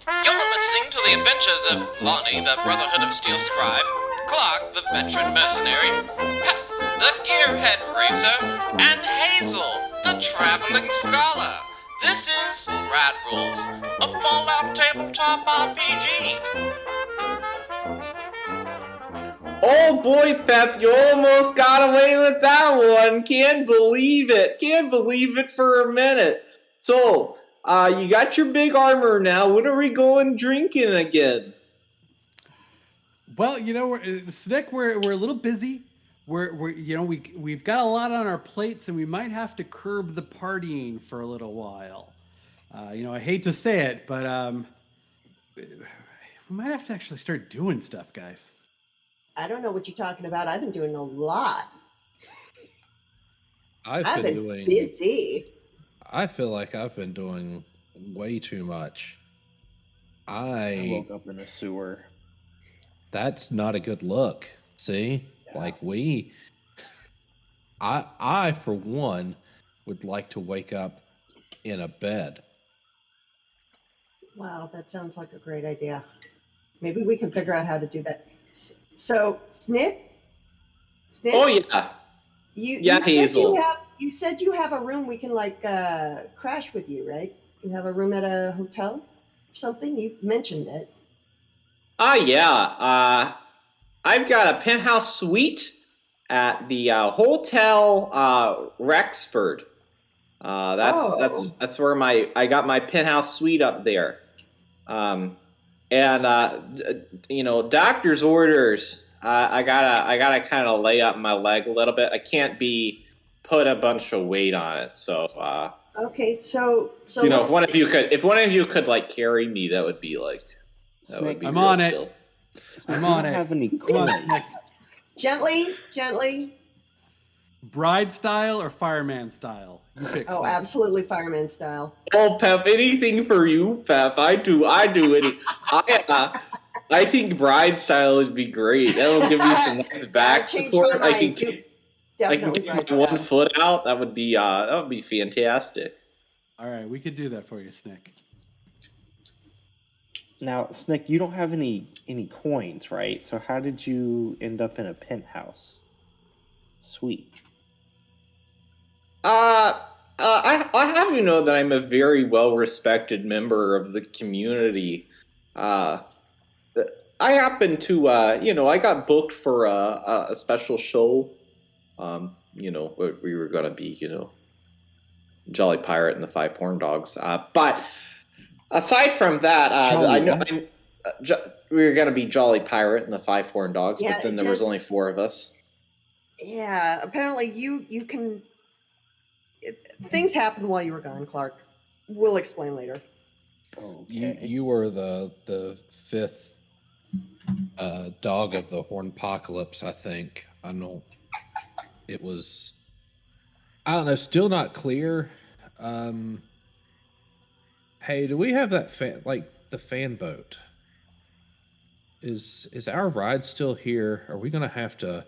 You're listening to the adventures of Lonnie, the Brotherhood of Steel Scribe, Clark, the veteran mercenary, Pep, the gearhead racer, and Hazel, the traveling scholar. This is Rad Rules, a Fallout tabletop RPG. Oh boy, Pep, you almost got away with that one. Can't believe it. Can't believe it for a minute. So, you got your big armor now. When are we going drinking again? Well, Snick, we're a little busy. We've got a lot on our plates, and we might have to curb the partying for a little while. I hate to say it, but we might have to actually start doing stuff, guys. I don't know what you're talking about. I've been doing a lot. I've been busy. I feel like I've been doing way too much. I woke up in a sewer. That's not a good look. See? Yeah. I for one would like to wake up in a bed. Wow, that sounds like a great idea. Maybe we can figure out how to do that. So, Snick? Oh yeah. Hazel. You said you have a room we can crash with you, right? You have a room at a hotel or something? You mentioned it. Yeah. I've got a penthouse suite at the Hotel Rexford. That's where I got my penthouse suite up there. Doctor's orders. I gotta kind of lay up my leg a little bit. I can't put a bunch of weight on it. So okay, so if one of you could like carry me, that would be like. I'm on it. I'm on it. Have any coins? Gently. Bride style or fireman style? You pick. Oh, absolutely fireman style. Oh, Pep, anything for you, Pep. I do any. I think bride style would be great. That'll give me some nice back support. I can keep one foot out. That would be fantastic. All right, we could do that for you, Snick. Now, Snick, you don't have any coins, right? So how did you end up in a penthouse suite? I have you know that I'm a very well-respected member of the community. I happen to, I got booked for a special show. Where we were gonna be, Jolly Pirate and the Five Horn Dogs. But aside from that, we were gonna be Jolly Pirate and the Five Horn Dogs. Yeah, but then there was only 4 of us. Yeah, apparently you can. Things happened while you were gone, Clark. We'll explain later. Okay. You were the 5th dog of the Hornpocalypse, I think. I don't know, still not clear. Hey, do we have that the fan boat? Is our ride still here? Are we gonna have to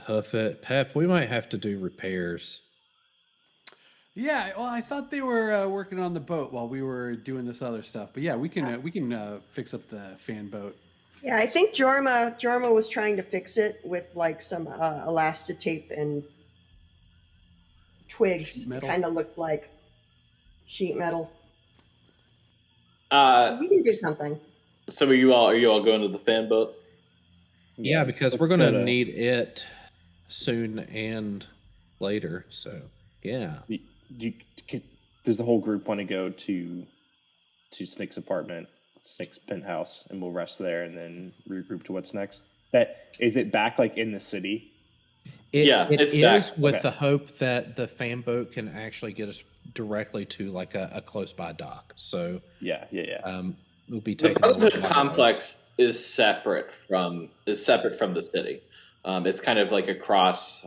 hoof it? Pep, we might have to do repairs. Yeah, well, I thought they were working on the boat while we were doing this other stuff. But yeah, we can fix up the fan boat. Yeah, I think Jorma was trying to fix it with like some elastitape and twigs. Kind of looked like sheet metal. We can do something. So are you all going to the fan boat? Yeah, because we're going to need it soon and later. So yeah. Does the whole group want to go to Snick's apartment, Snick's penthouse, and we'll rest there and then regroup to what's next? Is it back like in the city? It is back. With the hope that the fan boat can actually get us directly to like a close by dock. So yeah. We'll be The taking Brotherhood complex is separate from the city. It's kind of like across.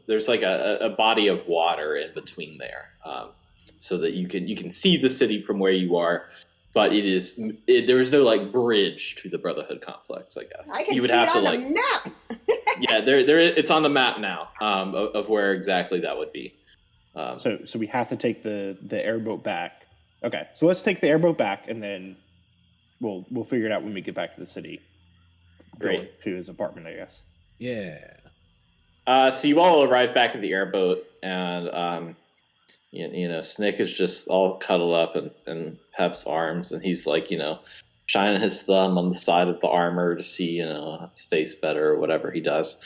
There's like a body of water in between there, so that you can see the city from where you are. But there is no like bridge to the Brotherhood complex. I guess I can you would see have it to on like. the map. Yeah, it's on the map now of where exactly that would be. So we have to take the airboat back. Okay, so let's take the airboat back and then We'll figure it out when we get back to the city. Great. Going to his apartment, I guess. Yeah. So you all arrive back at the airboat, and Snick is just all cuddled up in Pep's arms, and he's like, shining his thumb on the side of the armor to see, his face better or whatever he does.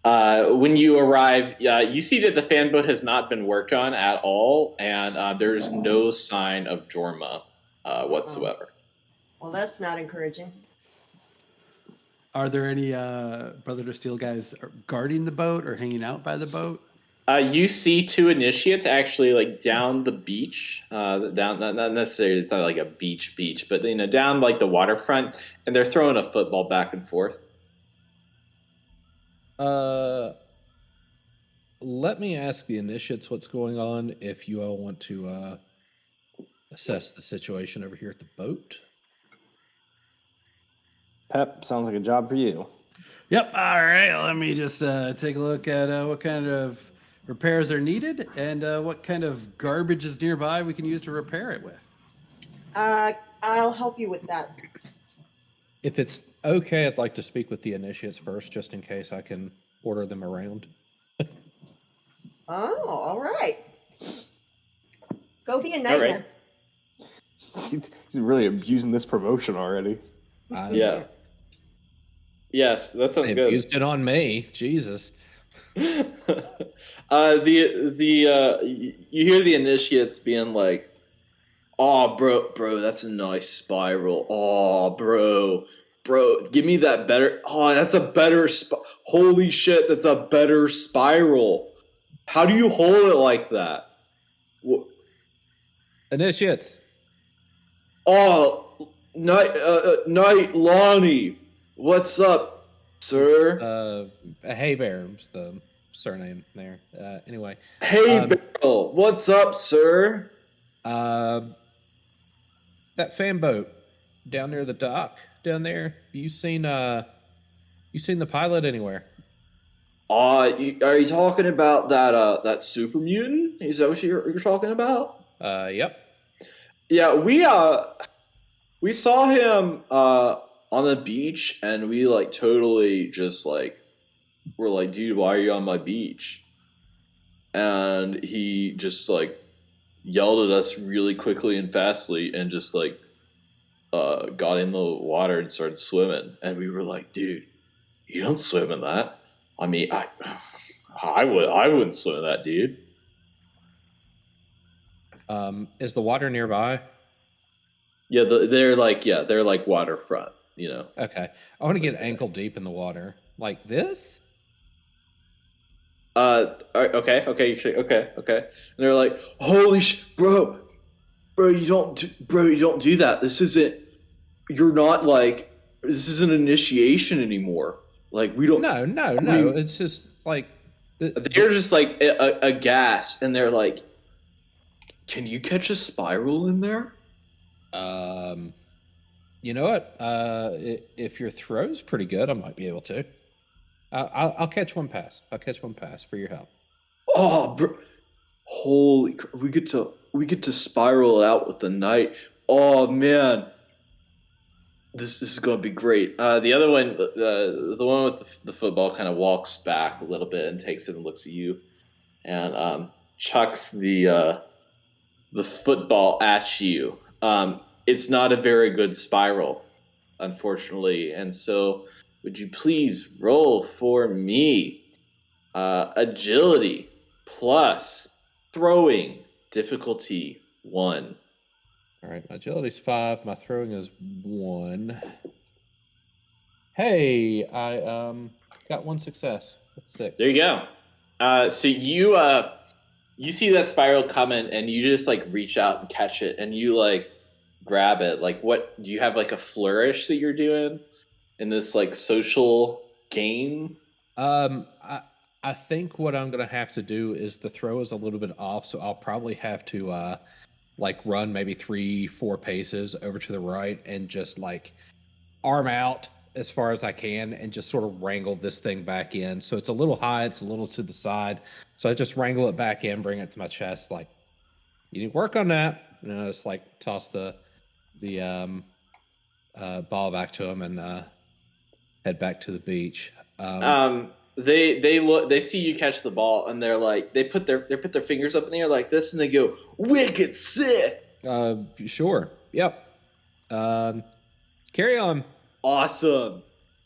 When you arrive, you see that the fan boat has not been worked on at all, and there's no sign of Jorma whatsoever. Well, that's not encouraging. Are there any Brother to Steel guys guarding the boat or hanging out by the boat? You see two initiates actually like down the beach, down not necessarily, it's not like a beach, but down like the waterfront, and they're throwing a football back and forth. Let me ask the initiates what's going on if you all want to assess the situation over here at the boat. Pep, sounds like a job for you. Yep. All right. Let me just take a look at what kind of repairs are needed and what kind of garbage is nearby we can use to repair it with. I'll help you with that. If it's okay, I'd like to speak with the initiates first, just in case I can order them around. Oh, all right. Go be a nightmare. He's really abusing this promotion already. Yeah. Yes, that sounds They good. abused it on me. Jesus. You hear the initiates being like, "Oh, bro, that's a nice spiral. Oh, bro, give me that better. Oh, that's a better. Holy shit, that's a better spiral. How do you hold it like that? Initiates. Oh, night, Lonnie. What's up, sir? Hey Bear's the surname there. Anyway. Hey, Barrel. What's up, sir? That fan boat down near the dock down there. You seen the pilot anywhere? Are you talking about that super mutant? Is that what you're talking about? Yep. Yeah, we saw him on the beach, and we like totally just like were like, dude, why are you on my beach? And he just like yelled at us really quickly and fastly, and just like got in the water and started swimming. And we were like, dude, you don't swim in that. I mean, I wouldn't swim in that, dude. Is the water nearby? Yeah, they're like waterfront, Okay. I want to get ankle deep in the water. Like this? Okay. And they're like, holy bro, you don't do that. This isn't initiation anymore. Like, we don't. No. It's just like they're just like aghast, and they're like, can you catch a spiral in there? You know what? If your throw's pretty good, I might be able to. I'll catch one pass. I'll catch one pass for your help. Oh, bro. Holy, we get to spiral it out with the knight. Oh man, this is going to be great. The other one, the one with the football, kind of walks back a little bit and takes it and looks at you, and chucks the football at you. It's not a very good spiral, unfortunately, and so would you please roll for me agility plus throwing difficulty 1. All right, my agility's 5. My throwing is 1. Hey, I got 1 success. That's 6. There you go. So you see that spiral coming, and you just like reach out and catch it, and you like grab it. Like, what do you have, like a flourish that you're doing in this like social game? I think what I'm gonna have to do is the throw is a little bit off, so I'll probably have to like run maybe 3-4 paces over to the right and just like arm out as far as I can and just sort of wrangle this thing back in. So it's a little high, it's a little to the side. So I just wrangle it back in, bring it to my chest, like, you need to work on that. And I just like toss the ball back to him and head back to the beach. They look, they see you catch the ball, and they're like, they put their fingers up in the air like this, and they go, "Wicked sick!" Sure. Yep. Carry on. Awesome.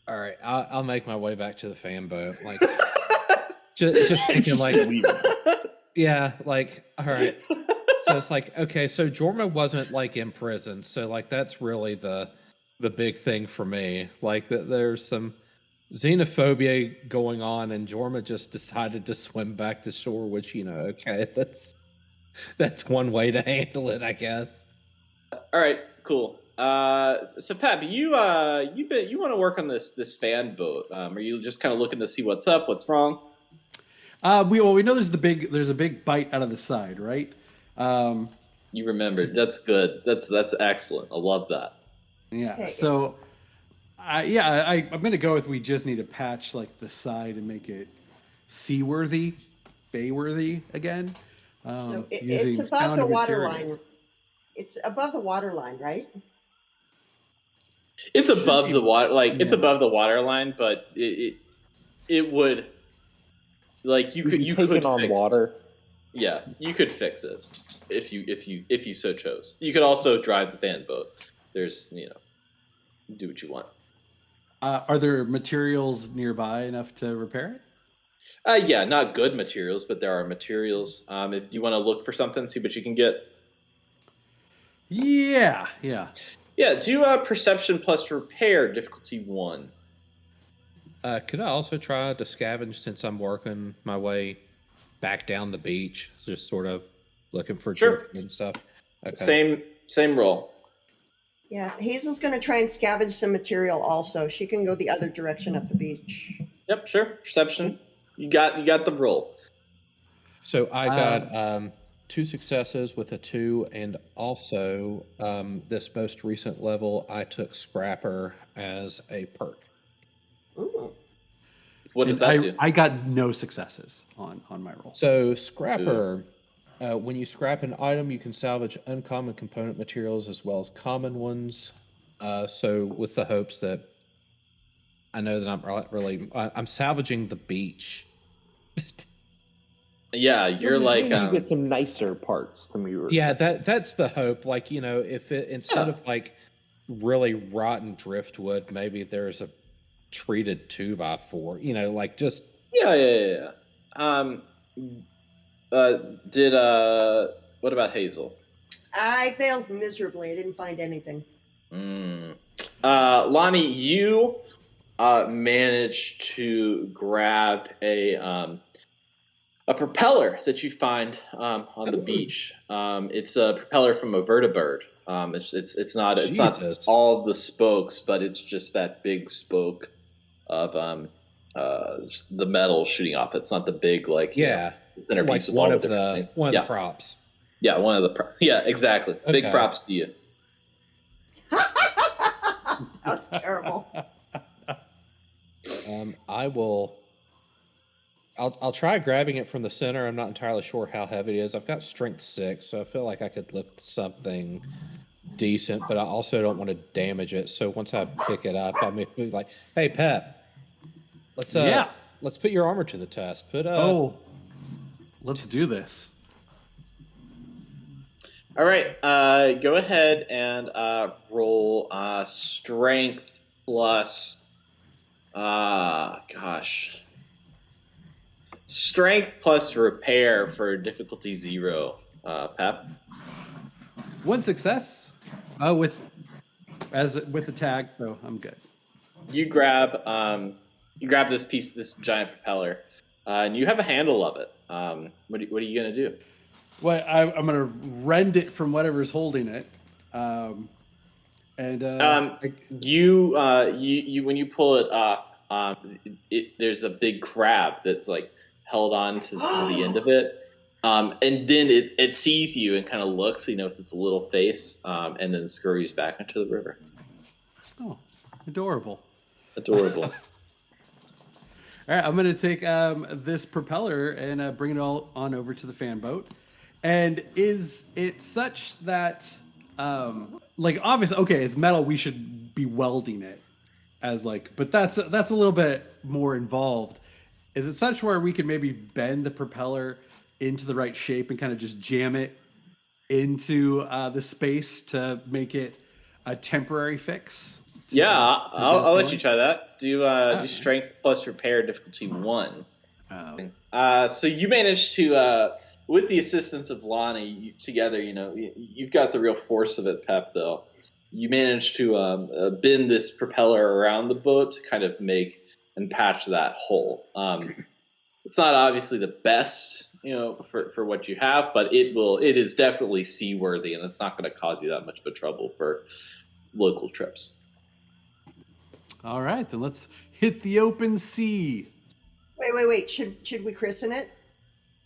All right, I'll make my way back to the fan boat. Like, just thinking, like, yeah, like, all right. So it's like, okay, so Jorma wasn't like in prison, so like that's really the big thing for me. Like, there's some xenophobia going on, and Jorma just decided to swim back to shore. Which, okay, that's one way to handle it, I guess. All right, cool. So Pep, you want to work on this fan boat? Are you just kind of looking to see what's up, what's wrong? We know there's a big bite out of the side, right? You remembered. That's good. That's excellent. I love that. Yeah. Okay. So, I'm gonna go with we just need to patch like the side and make it seaworthy, bay-worthy again. So it's using above the founded water materials. line. It's above the water line, right? It's above be- the water, it's yeah. above the water line, but it would, like, you could take it on fix water. Yeah, you could fix it if you so chose. You could also drive the fan boat. There's, do what you want. Are there materials nearby enough to repair it? Yeah, not good materials, but there are materials. If you want to look for something, see what you can get. Yeah. Yeah, do perception plus repair, difficulty 1. Could I also try to scavenge since I'm working my way back down the beach, just sort of looking for Sure. driftwood and stuff? Okay. Same roll. Yeah, Hazel's going to try and scavenge some material also. She can go the other direction up the beach. Yep, sure. Perception. You got the roll. So I got 2 successes with a 2, and also this most recent level, I took Scrapper as a perk. Ooh. What does And that do? I got no successes on my roll. So Scrapper, when you scrap an item, you can salvage uncommon component materials as well as common ones. So with the hopes that I know that I'm salvaging the beach. Yeah, you're like you get some nicer parts than we were. Yeah, that's the hope. Like, if it instead of like really rotten driftwood, maybe there's a treated 2x4. Like just yeah. What about Hazel? I failed miserably. I didn't find anything. Lonnie, you managed to grab a propeller that you find on the beach. It's a propeller from a vertibird. It's not all the spokes, but it's just that big spoke of the metal shooting off. It's not the big centerpiece like with one all of the different things. one of the props. Yeah, one of the yeah, exactly. Okay. Big props to you. That's terrible. I'll try grabbing it from the center. I'm not entirely sure how heavy it is. I've got strength 6, so I feel like I could lift something decent, but I also don't want to damage it. So once I pick it up, I may be like, "Hey, Pep, let's put your armor to the test. Let's do this. All right, go ahead and roll strength plus. Strength plus repair for difficulty 0. Pep. 1 success. With the tag, so I'm good. You grab this giant propeller, and you have a handle of it. What are you gonna do? Well, I'm gonna rend it from whatever's holding it, you when you pull it up, there's a big crab that's like held on to the end of it, and then it sees you and kind of looks, with its little face, and then scurries back into the river. Oh, adorable! All right, I'm gonna take this propeller and bring it all on over to the fan boat. And is it such that, obviously, okay, it's metal. We should be welding it as like, but that's a little bit more involved. Is it such where we can maybe bend the propeller into the right shape and kind of just jam it into the space to make it a temporary fix? Yeah, to I'll let going? you try that. Do Okay. strength plus repair difficulty 1. Oh. So you managed to, with the assistance of Lonnie, together, you've got the real force of it, Pep, though. You managed to bend this propeller around the boat to kind of make and patch that hole. It's not obviously the best, for what you have, but it is definitely seaworthy, and it's not going to cause you that much of a trouble for local trips. All right, then let's hit the open sea. Wait. Should we christen it?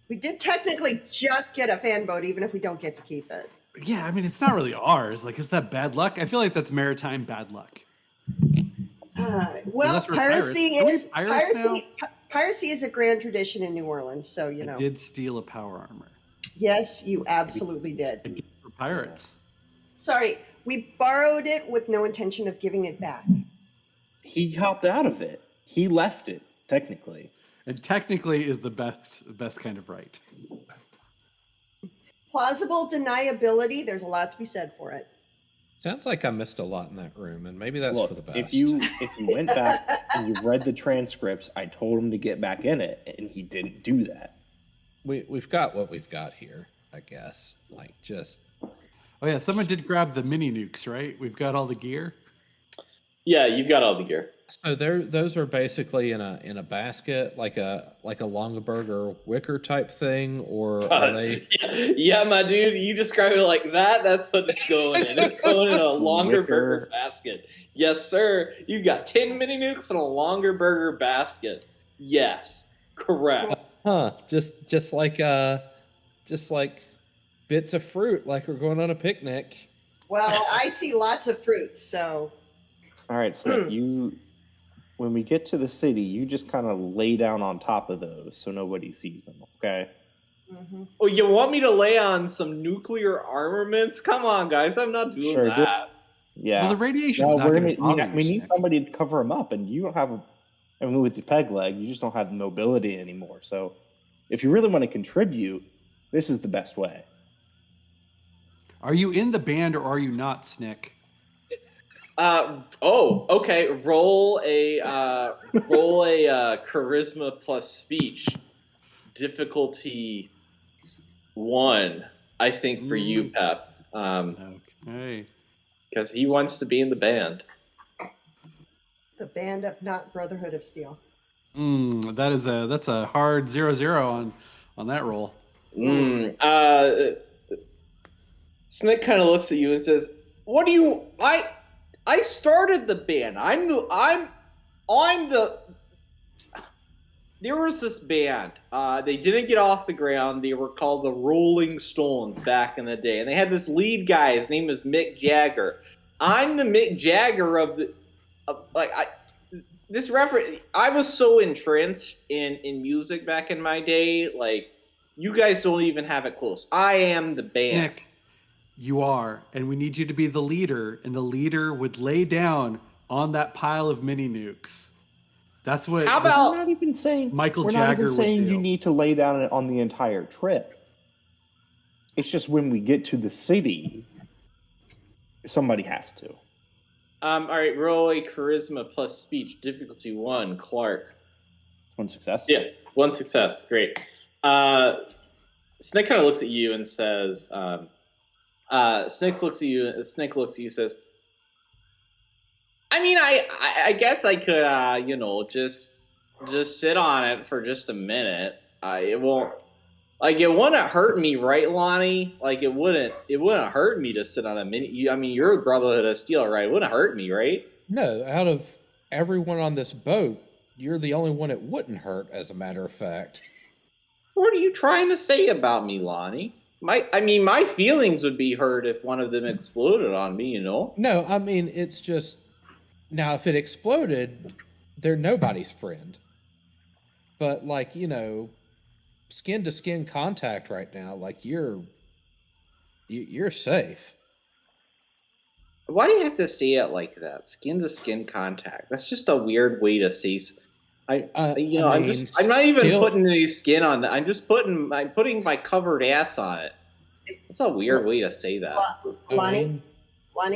We did technically just get a fan boat, even if we don't get to keep it. Yeah, I mean, it's not really ours. Like, is that bad luck? I feel like that's maritime bad luck. Well, Unless we're piracy pirates. Are we is pirates now? piracy is a grand tradition in New Orleans. So I did steal a power armor. Yes, you absolutely did. I did for pirates. Sorry, we borrowed it with no intention of giving it back. He hopped out of it. He left it, technically. And technically is the best kind of right. Plausible deniability, there's a lot to be said for it. Sounds like I missed a lot in that room, and maybe that's Look, for the best. if you went back and you've read the transcripts, I told him to get back in it, and he didn't do that. We've got what we've got here, I guess. Like, just... Oh yeah, someone did grab the mini nukes, right? We've got all the gear. Yeah, you've got all the gear. So those are basically in a basket, like a Longaberger wicker type thing, or are they? Yeah, my dude, you describe it like that. That's what it's going in. It's going in a longer burger basket. Yes, sir. You've got 10 mini nukes and a longer burger basket. Yes, correct. Huh? Just like bits of fruit, like we're going on a picnic. Well, I see lots of fruits, so. All right, Snick, when we get to the city, you just kind of lay down on top of those so nobody sees them, okay? Mm-hmm. Oh, you want me to lay on some nuclear armaments? Come on, guys, I'm not doing that. Yeah. Well, the radiation's not going to we need somebody to cover them up, and you don't have with the peg leg, you just don't have the mobility anymore. So if you really want to contribute, this is the best way. Are you in the band or are you not, Snick? Okay. Roll a charisma plus speech, difficulty 1. I think for you, Pep. Okay. Because he wants to be in the band. The band of not Brotherhood of Steel. That's a hard 0-0 on that roll. Snick kind of looks at you and says, "What do you? I started the band. There was this band. They didn't get off the ground. They were called the Rolling Stones back in the day, and they had this lead guy. His name is Mick Jagger. I'm the Mick Jagger of the this reference. I was so entrenched in music back in my day. Like, you guys don't even have it close. I am the band." Snick, you are, and we need you to be the leader, and the leader would lay down on that pile of mini nukes. That's what. How about we're not even saying Michael we're Jagger not even would saying do? You need to lay down on the entire trip. It's just when we get to the city, somebody has to. all right, roll a charisma plus speech, difficulty 1, Clark. 1 success? Yeah, 1 success. Great. Snick kind of looks at you and says, Snick looks at you, says, I mean, I guess I could, just sit on it for just a minute. It wouldn't hurt me, right, Lonnie? Like, it wouldn't hurt me to sit on a minute. You're a Brotherhood of Steel, right? It wouldn't hurt me, right? No, out of everyone on this boat, you're the only one it wouldn't hurt, as a matter of fact. What are you trying to say about me, Lonnie? My feelings would be hurt if one of them exploded on me, No, I mean, it's just... Now, if it exploded, they're nobody's friend. But, like, skin-to-skin contact right now, like, you're safe. Why do you have to say it like that? Skin to skin contact. That's just a weird way to say. I'm not even putting any skin on that. I'm putting my covered ass on it. That's a weird way to say that. Lonnie,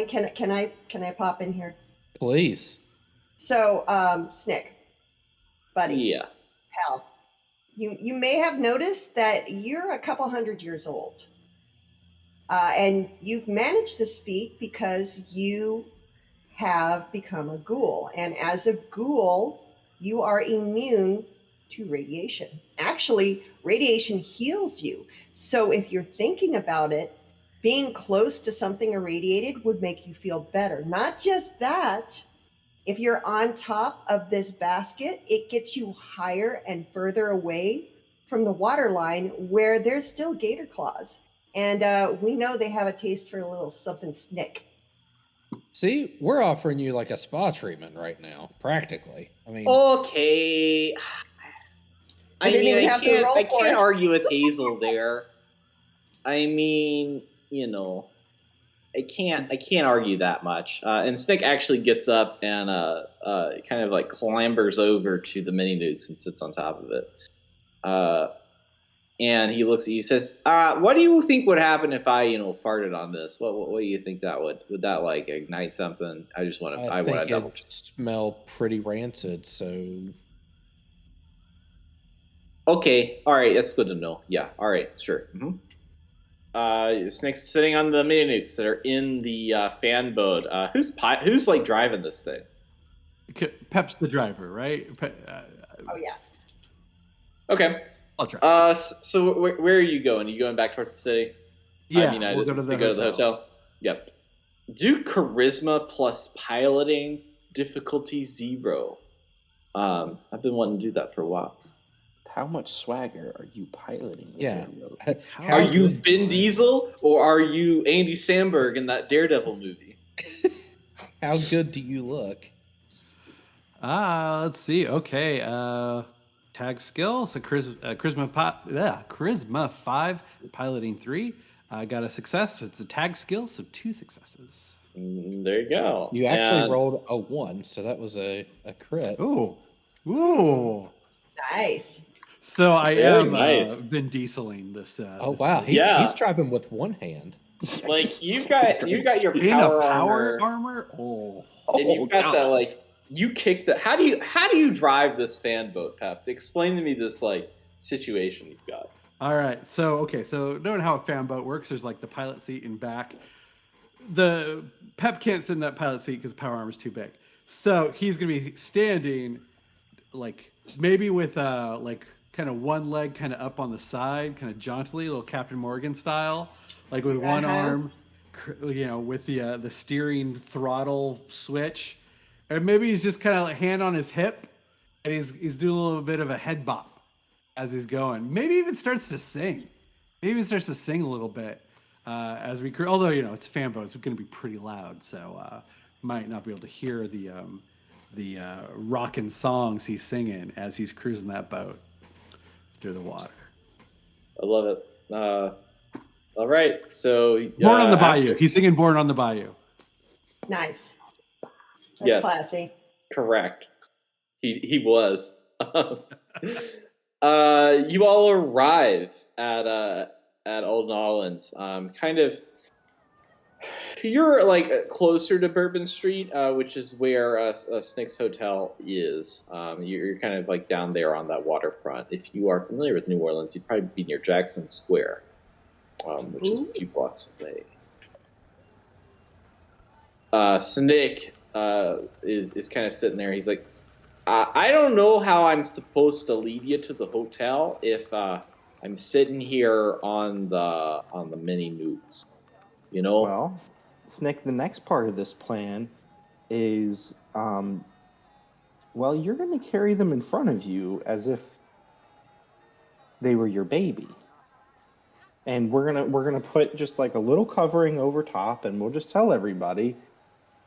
can I pop in here? Please. So, Snick, buddy, Yeah. pal, you may have noticed that you're a couple hundred years old, and you've managed this feat because you have become a ghoul, and as a ghoul, you are immune to radiation. Actually, radiation heals you. So if you're thinking about it, being close to something irradiated would make you feel better. Not just that, if you're on top of this basket, it gets you higher and further away from the water line where there's still gator claws. And we know they have a taste for a little something Snick. See, we're offering you like a spa treatment right now, practically. I mean, Okay. I can't argue with Hazel there. I mean, I can't argue that much. And Snick actually gets up and kind of like clambers over to the mini nukes and sits on top of it. And he looks at you, says, "What do you think would happen if I, farted on this? What do you think that would that like ignite something? I just want to. I want to double. Smell pretty rancid, so. Okay, all right, that's good to know. Yeah, all right, sure. Mm-hmm. Snick's sitting on the mini nukes that are in the fan boat. Who's like driving this thing? Pep's the driver, right? Oh yeah. Okay. I'll try. So where are you going? Are you going back towards the city? Yeah, we'll go to the hotel. Yep. Do charisma plus piloting difficulty 0. I've been wanting to do that for a while. How much swagger are you piloting this airboat? Are you Vin Diesel or are you Andy Samberg in that Daredevil movie? How good do you look? Let's see. Okay. Tag skill. So charisma 5, piloting 3. I got a success. So it's a tag skill. So 2 successes. There you go. You actually rolled a 1, so that was a crit. Ooh. Nice. So I am nice. Vin Dieseling this. Wow. He's driving with one hand. Like you've got your power armor. Oh. And you've got that like. You kick the. How do you drive this fan boat, Pep? Explain to me this like situation you've got. All right. So knowing how a fan boat works, there's like the pilot seat in back. The Pep can't sit in that pilot seat because power armor's too big. So he's gonna be standing, like maybe with like kind of one leg kind of up on the side, kind of jauntily, little Captain Morgan style, like with one arm, with the steering throttle switch. Or maybe he's just kind of like hand on his hip, and he's doing a little bit of a head bop as he's going. Maybe even starts to sing. Maybe even starts to sing a little bit as we. Although it's a fan boat, it's going to be pretty loud, so might not be able to hear the rockin' songs he's singing as he's cruising that boat through the water. I love it. All right, so Born on the Bayou. He's singing "Born on the Bayou." Nice. That's classy. Correct. He was. You all arrive at Ol Nawlins. Kind of. You're like closer to Bourbon Street, which is where Snick's Hotel is. You're kind of like down there on that waterfront. If you are familiar with New Orleans, you'd probably be near Jackson Square, which is a few blocks away. Snick is kind of sitting there. He's like, I don't know how I'm supposed to lead you to the hotel if I'm sitting here on the mini nukes. Well, Snick, the next part of this plan is, you're going to carry them in front of you as if they were your baby. And we're gonna put just like a little covering over top, and we'll just tell everybody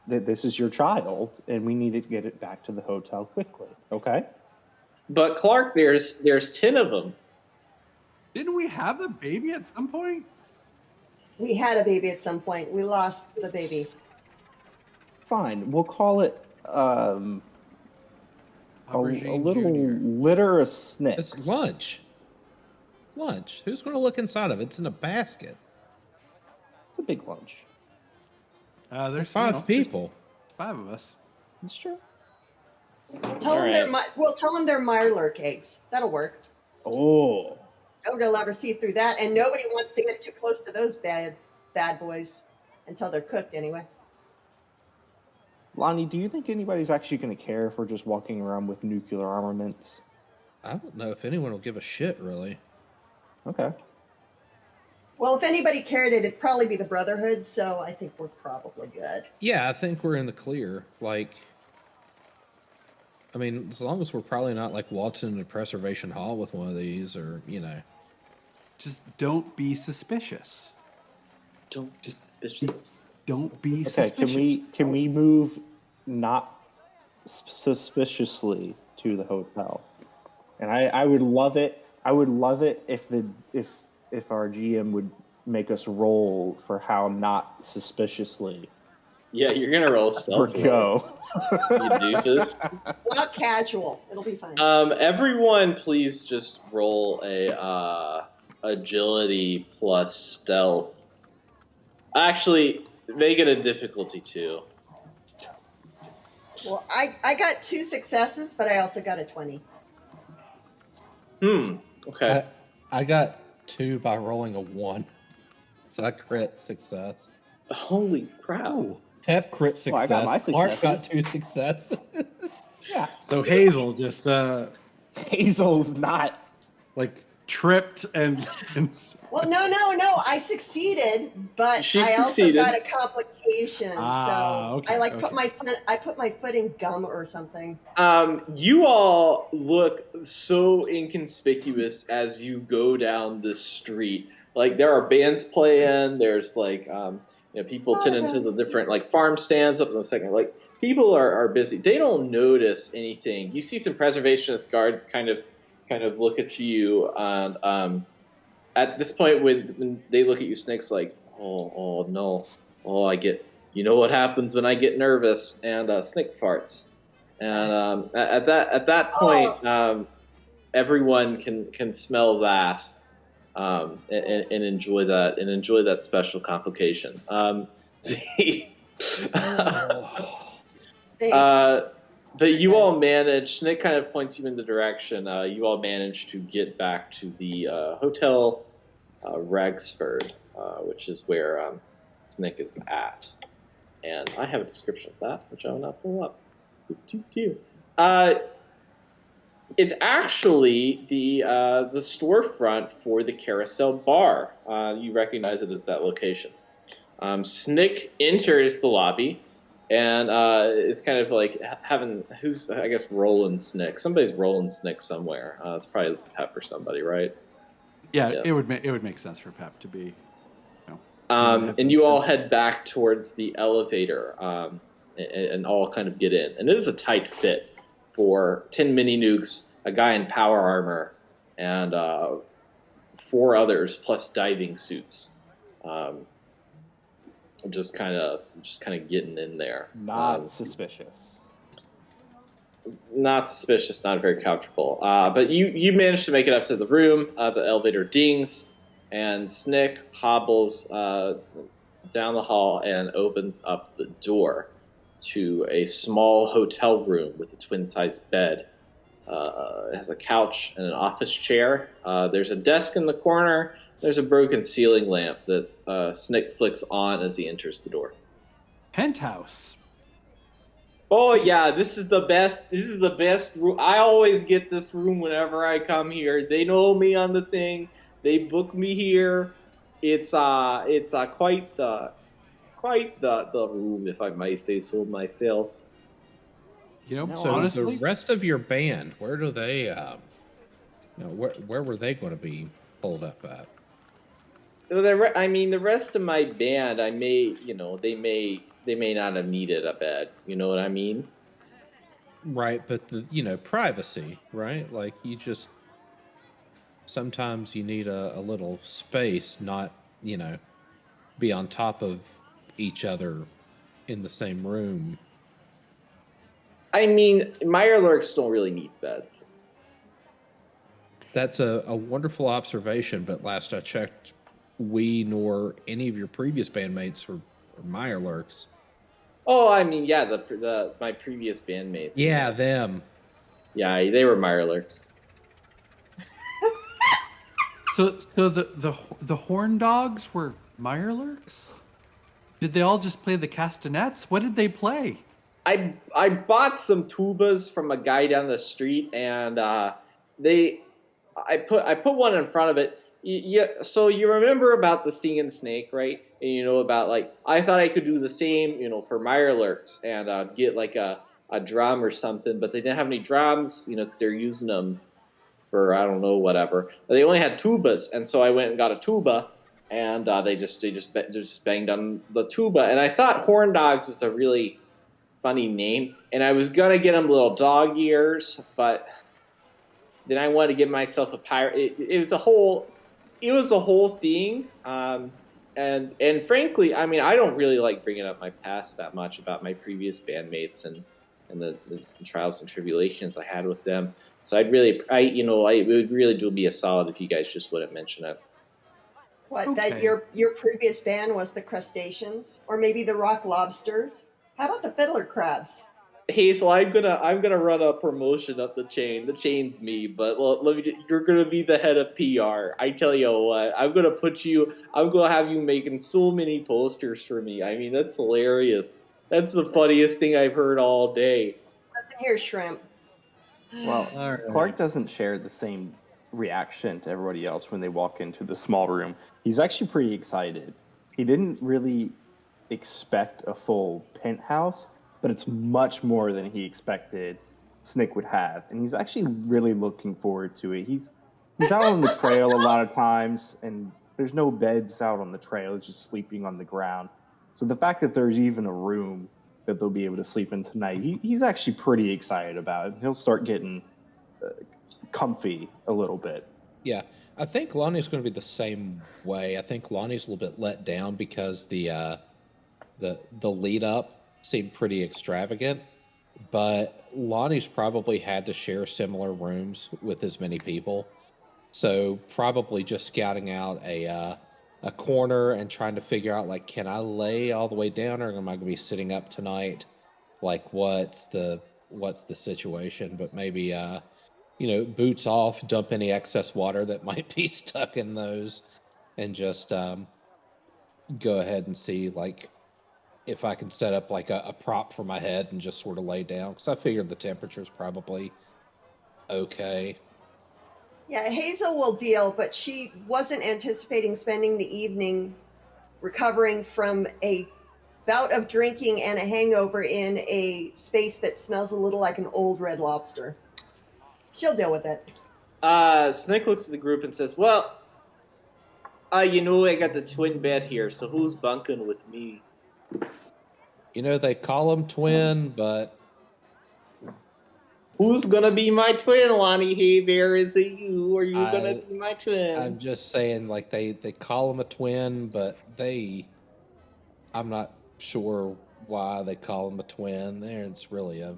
that this is your child, and we need to get it back to the hotel quickly. Okay? But Clark, there's 10 of them. Didn't we have a baby at some point? We had a baby at some point. We lost the baby. Fine. We'll call it a Aubergine little Junior. litter of Snicks. It's lunch. Lunch. Who's going to look inside of it? It's in a basket. It's a big lunch. There's Five people. 5 of us. It's true. Tell them right. tell them they're Mirelurk eggs. That'll work. Oh. Nobody will ever see through that, and nobody wants to get too close to those bad boys until they're cooked anyway. Lonnie, do you think anybody's actually going to care if we're just walking around with nuclear armaments? I don't know if anyone will give a shit, really. Okay. Well, if anybody cared, it'd probably be the Brotherhood, so I think we're probably good. Yeah, I think we're in the clear. Like, I mean, as long as we're probably not like waltzing into Preservation Hall with one of these, or Just don't be suspicious. Don't be suspicious. Don't be Okay, suspicious. can we move not suspiciously to the hotel? And I would love it. I would love it if our GM would make us roll for how not suspiciously Yeah, you're gonna roll stealth. would go. You doofus. Not casual. It'll be fine. Everyone, please just roll a agility plus stealth. Actually, make it a difficulty 2. Well, I got 2 successes, but I also got a 20. Okay. I got 2 by rolling a 1, so I crit success. Holy crap! Pep crit Oh, I success. got my Mark got successes. 2 success. Yeah. So Hazel just Hazel's not. like tripped and Well, no. I succeeded, but She I succeeded. also got a complication. Ah, so okay, I okay. put my foot in gum or something. You all look so inconspicuous as you go down the street. Like there are bands playing. There's like people tending to the different like farm stands up in the second. Like people are busy. They don't notice anything. You see some preservationist guards kind of look at you, and at this point when they look at you, Snake's like, oh no, I get. You know what happens when I get nervous, and Snick farts. And at that point, everyone can smell that and enjoy that special complication. Thanks. But you all manage. Snick kind of points you in the direction. You all manage to get back to the hotel Ragsford, which is where Snick is at. And I have a description of that, which I will not pull up. It's actually the storefront for the Carousel Bar. You recognize it as that location. Snick enters the lobby and is kind of like having who's I guess rolling Snick. Somebody's rolling Snick somewhere. It's probably Pep or somebody, right? yeah, it would make sense for Pep to be. And you all head back towards the elevator and all kind of get in. And it is a tight fit for 10 mini nukes, a guy in power armor, and 4 others plus diving suits. Just kind of getting in there. Not suspicious. Not suspicious, not very comfortable. But you managed to make it up to the room. The elevator dings. And Snick hobbles down the hall and opens up the door to a small hotel room with a twin-sized bed. It has a couch and an office chair. There's a desk in the corner. There's a broken ceiling lamp that Snick flicks on as he enters the door. Penthouse. Oh yeah, this is the best. This is the best room. I always get this room whenever I come here. They know me on the thing. They book me here. It's quite the room, if I might say so myself. So Honestly, the rest of your band, where do they? Where were they going to be pulled up at? The rest of my band, they may not have needed a bed. You know what I mean? Right, but privacy, right? Like sometimes you need a little space, not be on top of each other in the same room. I mean, Mirelurks don't really need beds. That's a wonderful observation, but last I checked, we nor any of your previous bandmates are Mirelurks. Oh, I mean, yeah, the my previous bandmates. Yeah, them. Yeah, they were Mirelurks. So the horn dogs were Mirelurks? Did they all just play the castanets? What did they play? I bought some tubas from a guy down the street, and I put one in front of it. Yeah, so you remember about the singing snake, right? And you know about like I thought I could do the same, for Mirelurks and get like a drum or something, but they didn't have any drums, because they're using them for I don't know whatever. But they only had tubas, and so I went and got a tuba, and they just banged on the tuba, and I thought horn dogs is a really funny name, and I was gonna get them little dog ears, but then I wanted to give myself a pirate. It was a whole thing, and frankly, I mean, I don't really like bringing up my past that much about my previous bandmates and the trials and tribulations I had with them. So it would really do me a solid if you guys just wouldn't mention it. What, Okay. that your previous band was the Crustaceans? Or maybe the Rock Lobsters? How about the Fiddler Crabs? Hazel, I'm gonna run a promotion up the chain. The chain's me, but you're gonna be the head of PR. I tell you what, I'm gonna have you making so many posters for me. I mean, that's hilarious. That's the funniest thing I've heard all day. Listen here, Shrimp. Well, All right. Clark doesn't share the same reaction to everybody else when they walk into the small room. He's actually pretty excited. He didn't really expect a full penthouse, but it's much more than he expected Snick would have, and he's actually really looking forward to it. He's out on the trail a lot of times, and there's no beds out on the trail. It's just sleeping on the ground. So the fact that there's even a room that they'll be able to sleep in tonight, he's actually pretty excited about it. He'll start getting comfy a little bit. Yeah, I think Lonnie's going to be the same way. I think Lonnie's a little bit let down because the lead up seemed pretty extravagant, but Lonnie's probably had to share similar rooms with as many people, so probably just scouting out a corner and trying to figure out, like, can I lay all the way down or am I going to be sitting up tonight? Like, what's the situation? But maybe boots off, dump any excess water that might be stuck in those, and just go ahead and see, like, if I can set up like a prop for my head and just sort of lay down, because I figured the temperature's probably okay. Yeah, Hazel will deal, but she wasn't anticipating spending the evening recovering from a bout of drinking and a hangover in a space that smells a little like an old Red Lobster. She'll deal with it. Snick looks at the group and says, "Well, I got the twin bed here, so who's bunking with me?" They call them twin, but Who's gonna be my twin, Lonnie Haybear? Is it you, or are you gonna be my twin? I'm just saying, like, they call them a twin, but I'm not sure why they call them a twin. It's really a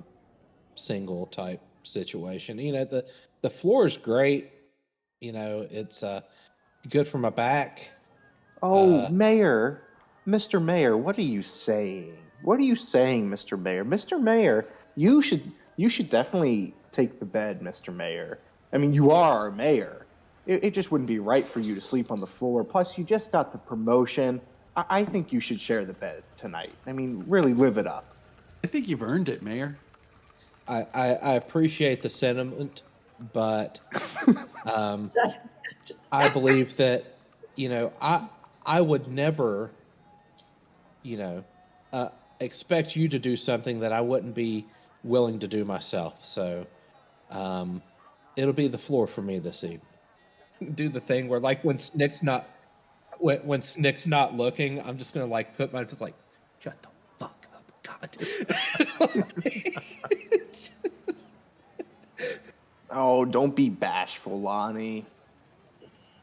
single type situation. The floor is great. It's good for my back. Oh, Mayor, Mr. Mayor, what are you saying? What are you saying, Mr. Mayor? Mr. Mayor, you should definitely take the bed, Mr. Mayor. I mean, you are a mayor. It just wouldn't be right for you to sleep on the floor. Plus, you just got the promotion. I think you should share the bed tonight. I mean, really live it up. I think you've earned it, Mayor. I appreciate the sentiment, but I believe that, I would never, expect you to do something that I wouldn't be willing to do myself. So it'll be the floor for me this evening. Do the thing where, like, when Snick's not looking, I'm just gonna, like, put my just like, shut the fuck up, God. Oh, don't be bashful, Lonnie.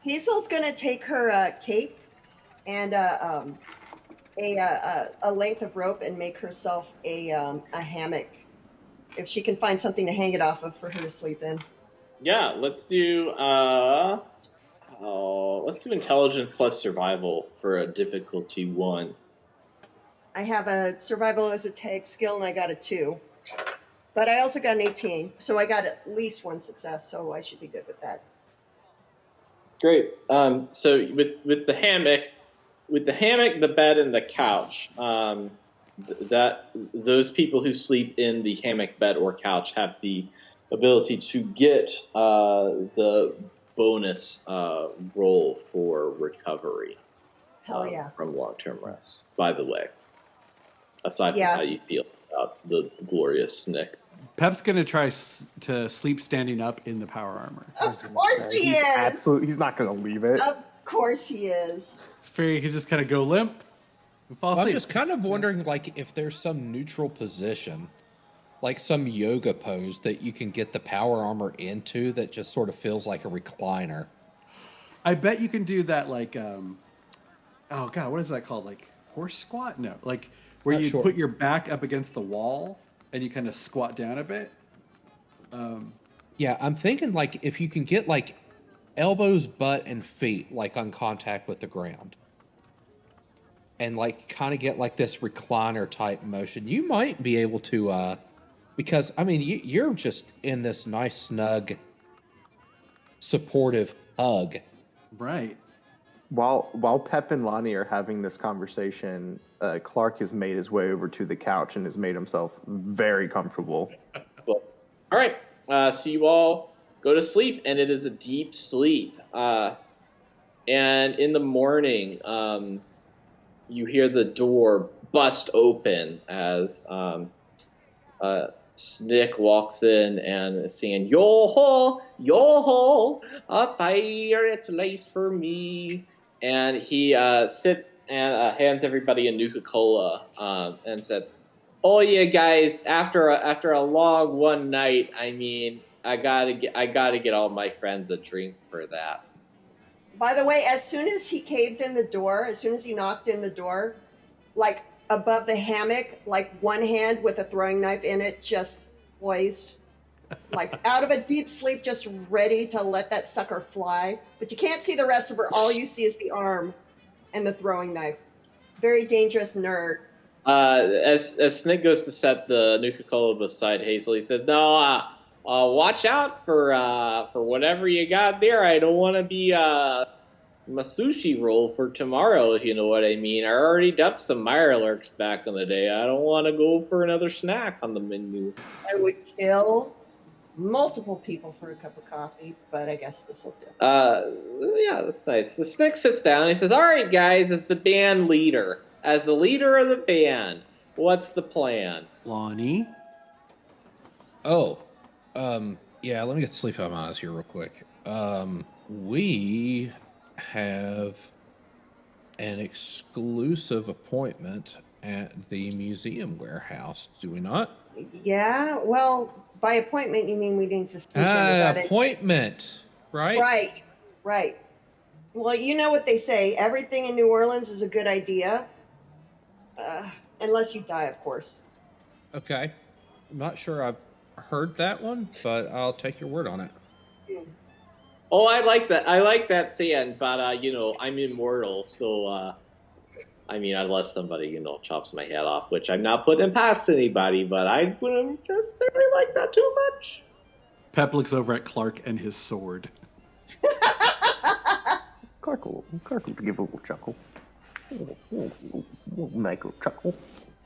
Hazel's going to take her cape and a length of rope and make herself a hammock if she can find something to hang it off of for her to sleep in. Yeah, let's do intelligence plus survival for a difficulty 1. I have a survival as a tag skill, and I got a 2. But I also got an 18, so I got at least 1 success, so I should be good with that. Great. So with the hammock, the bed, and the couch, that those people who sleep in the hammock, bed, or couch have the ability to get the bonus roll for recovery. Hell yeah. From long-term rest. By the way, aside from Yeah. how you feel about the glorious Snick. Pep's gonna try to sleep standing up in the power armor. Of course he is. He's not going to leave it. Of course he is. It's very, he can just kind of go limp and fall Well, I'm asleep. just kind of wondering, like, if there's some neutral position, like some yoga pose that you can get the power armor into that just sort of feels like a recliner. I bet you can do that, like, oh god, what is that called? Like horse squat? No, like where Not you sure. put your back up against the wall and you kind of squat down a bit. Yeah, I'm thinking, like, if you can get, like, elbows, butt, and feet, like, on contact with the ground, and, like, kind of get, like, this recliner type motion, you might be able to, because, I mean, you're just in this nice, snug, supportive hug. Right. While Pep and Lonnie are having this conversation, Clark has made his way over to the couch and has made himself very comfortable. All right. So you all go to sleep, and it is a deep sleep. And in the morning, you hear the door bust open as Snick walks in and is saying, yo ho, a pirate's life for me. And he sits and hands everybody a Nuka-Cola and said, "Oh yeah, guys! After a long one night, I mean, I gotta get all my friends a drink for that." By the way, as soon as he caved in the door, as soon as he knocked in the door, like above the hammock, like one hand with a throwing knife in it, just poised, like out of a deep sleep, just ready to let that sucker fly. But you can't see the rest of her. All you see is the arm and the throwing knife. Very dangerous nerd. As Snick goes to set the Nuka-Cola beside Hazel, he says, "No, watch out for whatever you got there. I don't want to be my sushi roll for tomorrow, if you know what I mean. I already dumped some Mirelurks back in the day. I don't want to go for another snack on the menu." I would kill multiple people for a cup of coffee, but I guess this will do. Yeah, that's nice. So Snick sits down and he says, "All right, guys, as the leader of the band, what's the plan?" Lonnie. Oh, yeah, let me get sleep out my eyes here real quick. We have an exclusive appointment at the museum warehouse, do we not? Yeah, well, by appointment, you mean we need to sneak in without it. Appointment, right? Right. Well, you know what they say. Everything in New Orleans is a good idea. Unless you die, of course. Okay. I'm not sure I've heard that one, but I'll take your word on it. Oh, I like that saying, but I'm immortal, so I mean, unless somebody chops my head off, which I'm not putting past anybody, but I wouldn't necessarily like that too much. Pep looks over at Clark and his sword. Clark will give a little chuckle. We'll make a little chuckle.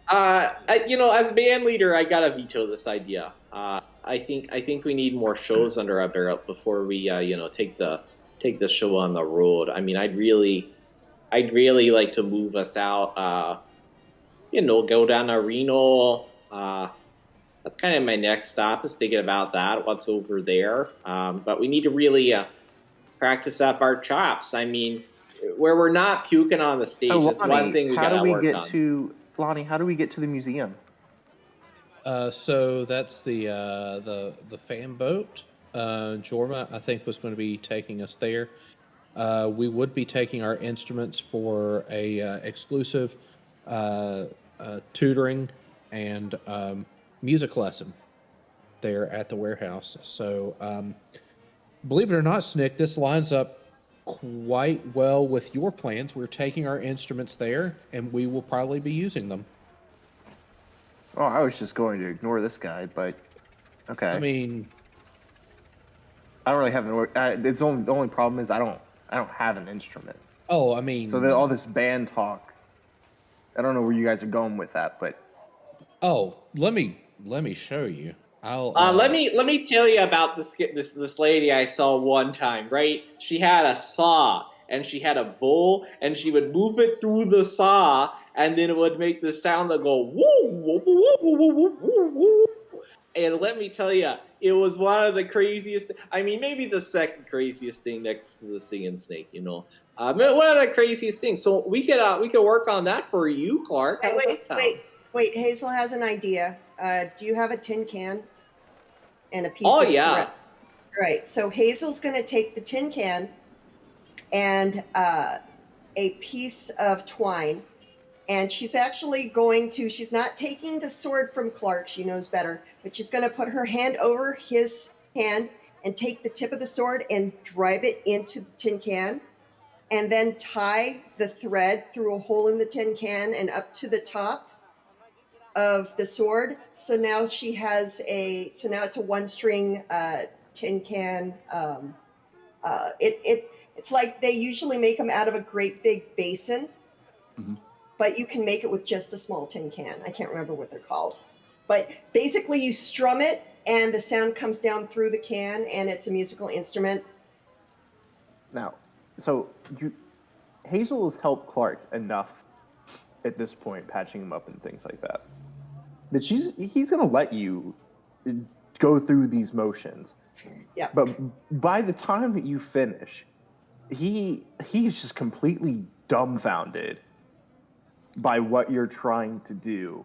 As band leader, I gotta veto this idea. I think we need more shows under our belt before we, take the show on the road. I mean, I'd really like to move us out. Go down to Reno. That's kind of my next stop, is thinking about that. What's over there? But we need to really practice up our chops. I mean, where we're not puking on the stage. So, That's one thing we gotta work on. Lonnie, how do we get to the museum? So that's the fan boat. Jorma, I think, was going to be taking us there. We would be taking our instruments for a exclusive tutoring and music lesson there at the warehouse. So, believe it or not, Snick, this lines up quite well with your plans. We're taking our instruments there, and we will probably be using them. Oh, I was just going to ignore this guy, but okay. I mean, I don't really have an. The only problem is I don't have an instrument. oh, I mean, So all this band talk. I don't know where you guys are going with that, but oh, let me show you. I'll let me tell you about this lady I saw one time. Right, she had a saw and she had a bowl, and she would move it through the saw, and then it would make the sound that go woo woo woo woo woo woo woo woo. And let me tell you, it was one of the craziest. I mean, maybe the second craziest thing next to the singing snake. You know, one of the craziest things. So we could work on that for you, Clark. How does that sound? Wait. Hazel has an idea. Do you have a tin can and a piece Oh, of yeah. thread? Right. So Hazel's going to take the tin can and a piece of twine. And she's actually she's not taking the sword from Clark, she knows better, but she's going to put her hand over his hand and take the tip of the sword and drive it into the tin can, and then tie the thread through a hole in the tin can and up to the top of the sword. So now now it's a one-string tin can. It's like they usually make them out of a great big basin. Mhm. But you can make it with just a small tin can. I can't remember what they're called. But basically you strum it and the sound comes down through the can, and it's a musical instrument. now, so Hazel has helped Clark enough at this point, patching him up and things like that. But he's going to let you go through these motions. Yeah. But by the time that you finish, he's just completely dumbfounded by what you're trying to do.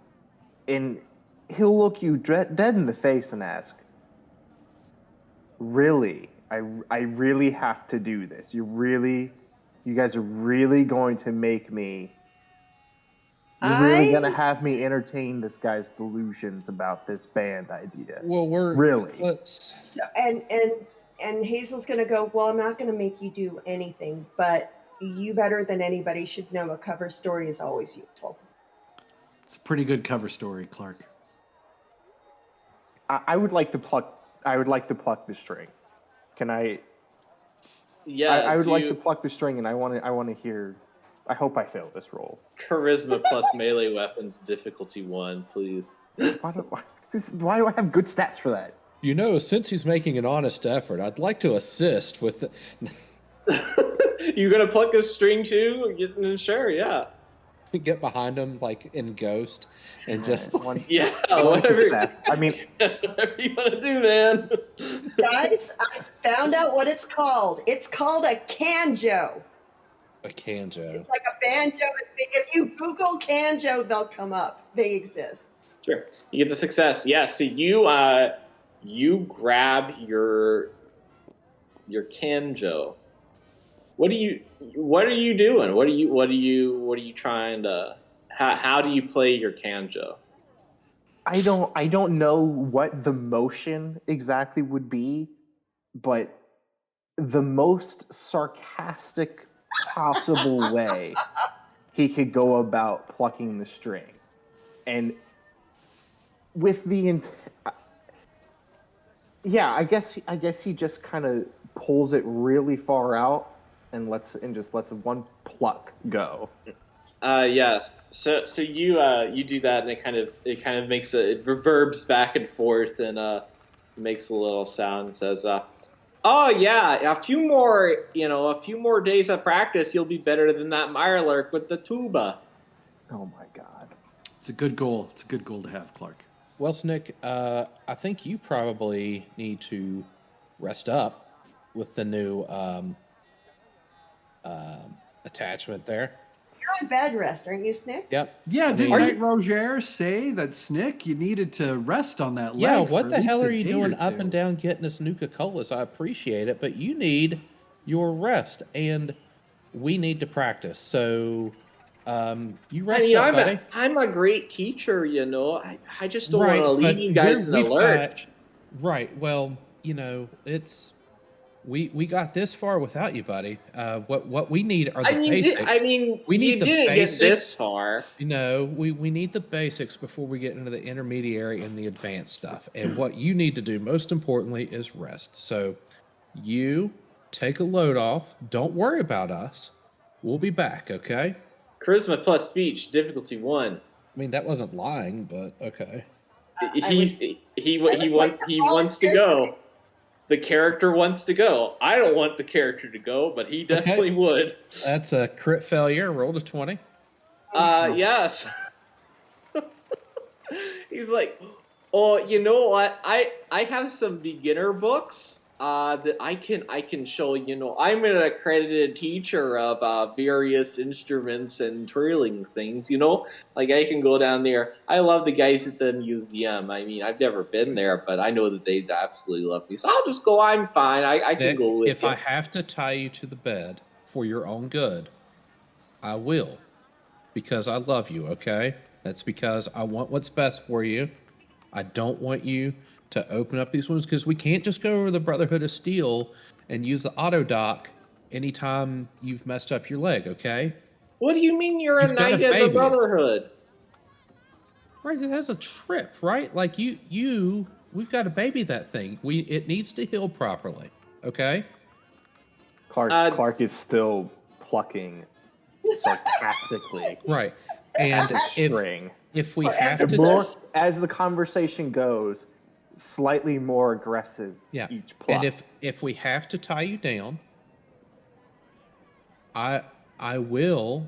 And he'll look you dead in the face and ask, really? I really have to do this? You guys are really going to make me... You're really going to have me entertain this guy's delusions about this band idea? well, Really? Let's, So, and Hazel's going to go, well, I'm not going to make you do anything, but you better than anybody should know a cover story is always useful. It's a pretty good cover story, Clark. I would like to pluck the string. Can I? Yeah, I would like to pluck the string, and I want to hear. I hope I fail this roll. Charisma plus melee weapons difficulty 1, please. Why do I have good stats for that? you know, since he's making an honest effort, I'd like to assist with. You gonna pluck a string too? Sure, yeah. Get behind him like in Ghost, and just One Whatever. success. I mean, whatever you want to do, man. Guys, I found out what it's called. It's called a canjo. a canjo. It's like a banjo. If you Google canjo, they'll come up. They exist. Sure, you get the success. Yeah, so you grab your canjo. What are you doing? What are you trying to? How do you play your canjo? I don't know what the motion exactly would be, but the most sarcastic possible way he could go about plucking the string, and with the I guess he just kind of pulls it really far out and just lets one pluck go. Yeah. So you do that, and it kind of makes it reverbs back and forth, and makes a little sound and says, "Oh yeah, a few more days of practice, you'll be better than that Mirelurk with the tuba." Oh my god! It's a good goal. It's a good goal to have, Clark. Well, Snick, I think you probably need to rest up with the new attachment there. You're on bed rest, aren't you, Snick? Yep. Yeah, I didn't mean- Knight Roger say that, Snick, you needed to rest on that leg? Yeah, for what at the least hell a are you day doing or up two? and down getting us Nuka-Colas? I appreciate it, but you need your rest, and we need to practice. So You I rest mean, up, buddy. I'm a great teacher, you know. I just don't Right, want to leave but you guys in the we've lurch. right. Well, it's we got this far without you, buddy. What we need are the basics. We you need the didn't get this basics. far. We need the basics before we get into the intermediary and the advanced stuff. And what you need to do, most importantly, is rest. So you take a load off. Don't worry about us. We'll be back, okay? Charisma plus speech, difficulty 1. I mean, that wasn't lying, but okay. He wants to go. The character wants to go. I don't want the character to go, but he definitely would. That's a crit failure. Roll to 20. Yes. He's like, oh, you know what? I have some beginner books that I can show. You know, I'm an accredited teacher of various instruments and twirling things. You know, like I can go down there. I love the guys at the museum. I mean, I've never been there, but I know that they absolutely love me. So I'll just go. I'm fine. I can Nick, go with if you. I have to tie you to the bed for your own good, I will. Because I love you, okay? That's because I want what's best for you. I don't want you to open up these wounds because we can't just go over the Brotherhood of Steel and use the auto dock anytime you've messed up your leg, okay? What do you mean you're You've a got a knight of the baby. Brotherhood? Right, that's a trip, right? Like we've got to baby that thing. It needs to heal properly, okay? Clark is still plucking sarcastically. Right. And string. if we have to More, as the conversation goes, slightly more aggressive each plot. And if we have to tie you down, I will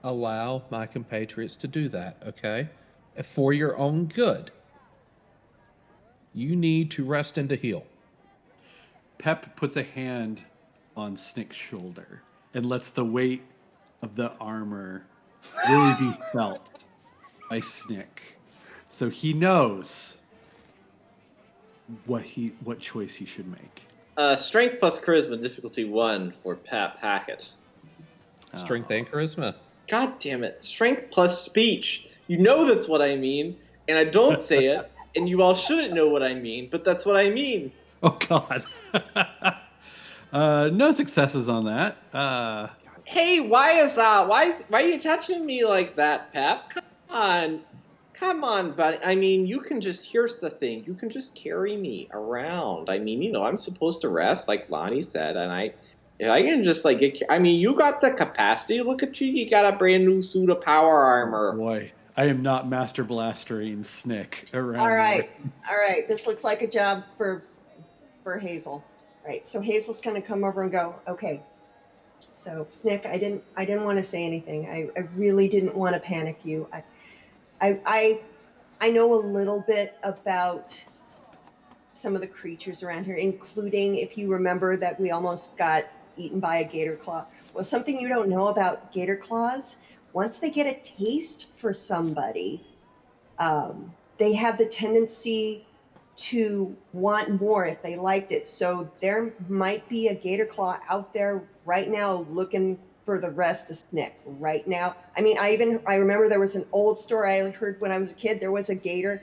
allow my compatriots to do that, okay? For your own good. You need to rest and to heal. Pep puts a hand on Snick's shoulder and lets the weight of the armor really be felt by Snick. So he knows what choice he should make. Strength plus charisma, difficulty 1 for Pat Packet. Strength and charisma. God damn it. Strength plus speech. You know that's what I mean, and I don't say it, and you all shouldn't know what I mean, but that's what I mean. Oh, God. No successes on that. Hey, why are you touching me like that, Pep? Come on, buddy. I mean, here's the thing. You can just carry me around. I mean, you know, I'm supposed to rest, like Lonnie said, and I can just, like, you got the capacity. Look at you. You got a brand new suit of power armor. Boy, I am not Master Blastering Snick around. All right. This looks like a job for Hazel. Right. So Hazel's going to come over and go, okay. So Snick, I didn't want to say anything. I really didn't want to panic you. I know a little bit about some of the creatures around here, including, if you remember, that we almost got eaten by a gator claw. Well, something you don't know about gator claws, once they get a taste for somebody, they have the tendency to want more if they liked it. So there might be a gator claw out there right now looking for the rest of Snick right now. I mean, I remember there was an old story I heard when I was a kid. There was a gator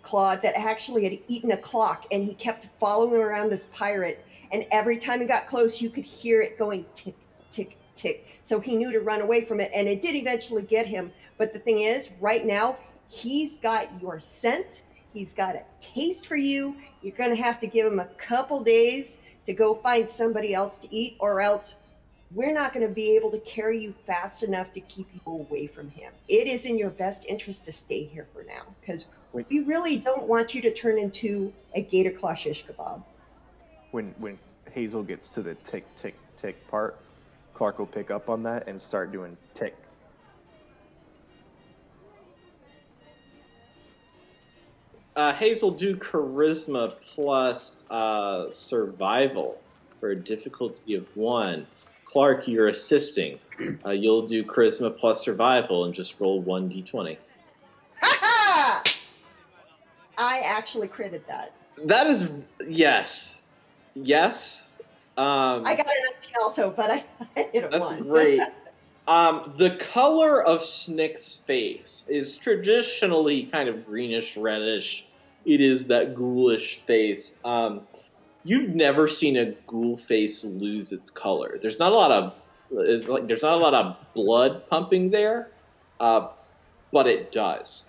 claw that actually had eaten a clock, and he kept following around this pirate, and every time he got close you could hear it going tick, tick, tick. So he knew to run away from it, and it did eventually get him. But the thing is, right now, he's got your scent. He's got a taste for you. You're going to have to give him a couple days to go find somebody else to eat, or else we're not going to be able to carry you fast enough to keep you away from him. It is in your best interest to stay here for now, because we really don't want you to turn into a gator claw shish kebab. When Hazel gets to the tick, tick, tick part, Clark will pick up on that and start doing tick. Hazel, do charisma plus survival for a difficulty of 1. Clark, you're assisting. You'll do charisma plus survival and just roll 1d20. Ha-ha! I actually critted that. That is, yes. Yes. I got it up also, but I hit it That's one. great. The color of Snick's face is traditionally kind of greenish reddish. It is that ghoulish face. You've never seen a ghoul face lose its color. There's not a lot of blood pumping there, but it does.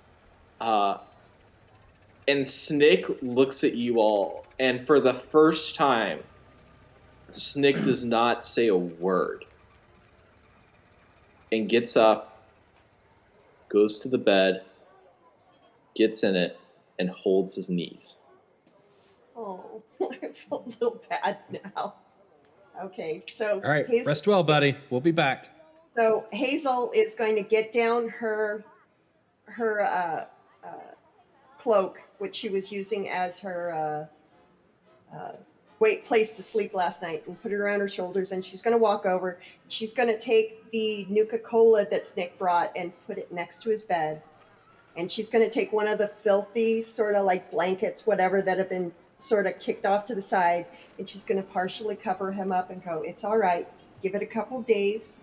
And Snick looks at you all, and for the first time, Snick does not say a word. And gets up, goes to the bed, gets in it, and holds his knees. Oh, I feel a little bad now. Okay, so All right, rest well, buddy. We'll be back. So Hazel is going to get down her cloak, which she was using as her place to sleep last night, and put it around her shoulders, and she's going to walk over. She's going to take the Nuka-Cola that Snick brought and put it next to his bed, and she's going to take one of the filthy sort of like blankets, whatever, that have been sort of kicked off to the side, and she's going to partially cover him up and go, "It's all right. Give it a couple days.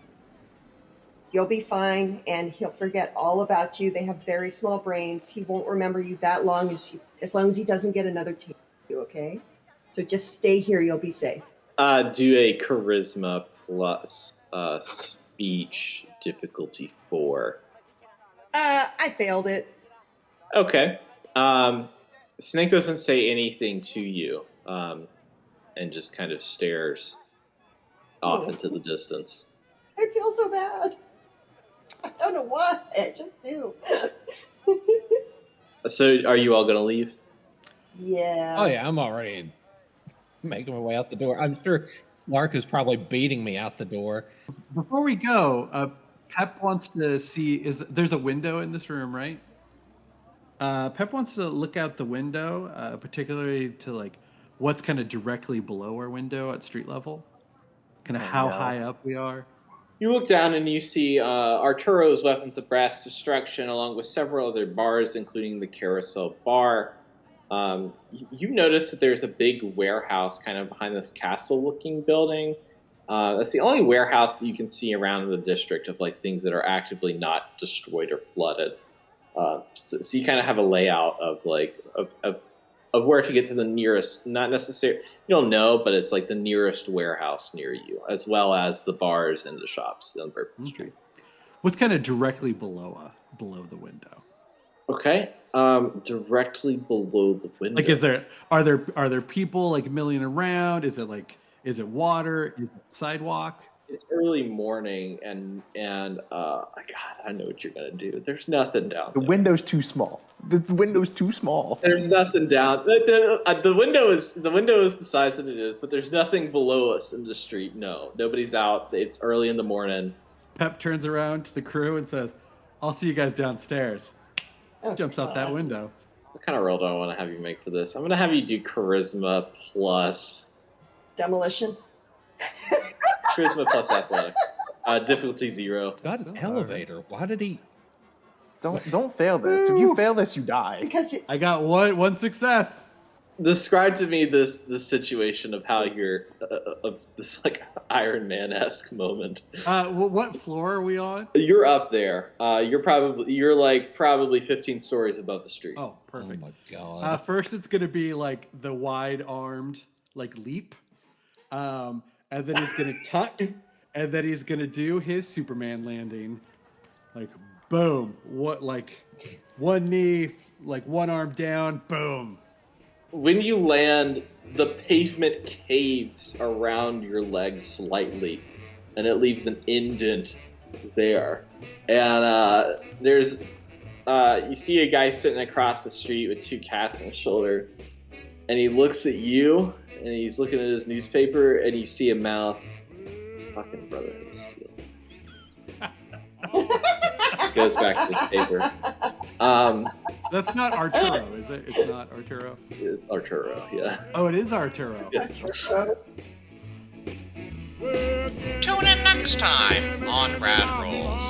You'll be fine, and he'll forget all about you. They have very small brains. He won't remember you that long as long as he doesn't get another taste of you, okay? So just stay here. You'll be safe." Do a charisma plus speech difficulty 4. I failed it. Okay. Snake doesn't say anything to you, and just kind of stares off into the distance. I feel so bad. I don't know why. I just do. So, are you all going to leave? Yeah. Oh yeah, I'm already making my way out the door. I'm sure Lark is probably beating me out the door. Before we go, Pep wants to see, there's a window in this room, right? Pep wants to look out the window, particularly to like what's kind of directly below our window at street level. Kind of how high up we are. You look down and you see Arturo's Weapons of Brass Destruction, along with several other bars, including the Carousel Bar. You notice that there's a big warehouse kind of behind this castle-looking building. That's the only warehouse that you can see around the district of like things that are actively not destroyed or flooded. So you kind of have a layout of like of where to get to the nearest, not necessarily, you don't know, but it's like the nearest warehouse near you, as well as the bars and the shops on Bourbon Street. What's kind of directly below the window? Okay. Directly below the window. Like, are there people like milling around? Is it water? Is it sidewalk? It's early morning, and God, I know what you're gonna do. There's nothing down there. The window's too small. The window's too small. There's nothing down. The window is the size that it is, but there's nothing below us in the street. No, nobody's out. It's early in the morning. Pep turns around to the crew and says, "I'll see you guys downstairs." Jumps out that window. What kind of roll do I want to have you make for this? I'm going to have you do charisma plus... Demolition. Charisma plus athletics. Difficulty 0. Got an elevator. Why did he... Don't fail this. If you fail this, you die. Because I got one success. Describe to me this situation of how you're of this like Iron Man-esque moment. What floor are we on? You're up there. You're probably 15 stories above the street. Oh, perfect. Oh my god. First, it's gonna be like the wide-armed like leap, and then he's gonna tuck, and then he's gonna do his Superman landing, like boom. What like one knee, like one arm down, boom. When you land, the pavement caves around your legs slightly, and it leaves an indent there. And there's you see a guy sitting across the street with 2 cats on his shoulder, and he looks at you, and he's looking at his newspaper, and you see a mouth. Fucking Brotherhood of Steel. Goes back to his paper. That's not Arturo, is it? It's not Arturo. It's Arturo, yeah. Oh, it is Arturo. Yeah. Tune in next time on Rad Rolls.